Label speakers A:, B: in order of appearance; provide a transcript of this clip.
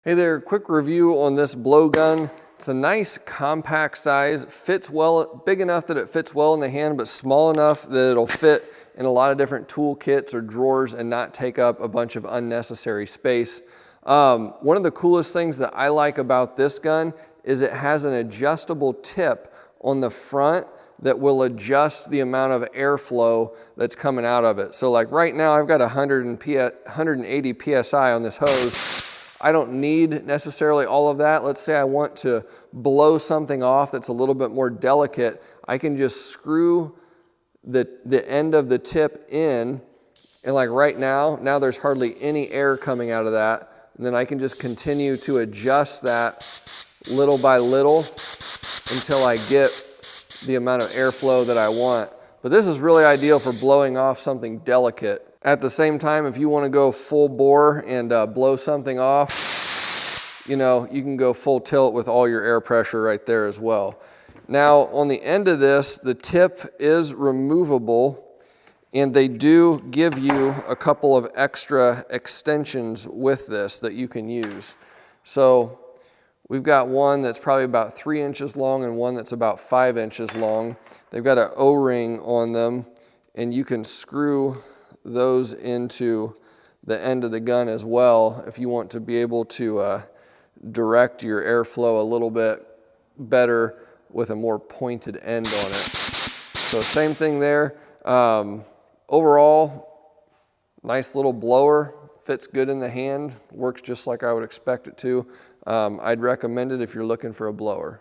A: Hey there, quick review on this blow gun. It's a nice compact size, fits well, big enough that it fits well in the hand, but small enough that it'll fit in a lot of different tool kits or drawers and not take up a bunch of unnecessary space. One of the coolest things that I like about this gun is it has an adjustable tip on the front that will adjust the amount of airflow that's coming out of it. So like right now I've got 180 PSI on this hose. I don't need necessarily all of that. Let's say I want to blow something off that's a little bit more delicate. I can just screw the end of the tip in, and like right now there's hardly any air coming out of that. And then I can just continue to adjust that little by little until I get the amount of airflow that I want. But this is really ideal for blowing off something delicate. At the same time, if you want to go full bore and blow something off, you know, you can go full tilt with all your air pressure right there as well. Now, on the end of this, the tip is removable, and they do give you a couple of extra extensions with this that you can use. So we've got one that's probably about 3 inches long and one that's about 5 inches long. They've got an O-ring on them, and you can screw those into the end of the gun as well if you want to be able to direct your airflow a little bit better with a more pointed end on it. So same thing there. Overall, nice little blower, fits good in the hand, works just like I would expect it to. I'd recommend it if you're looking for a blower.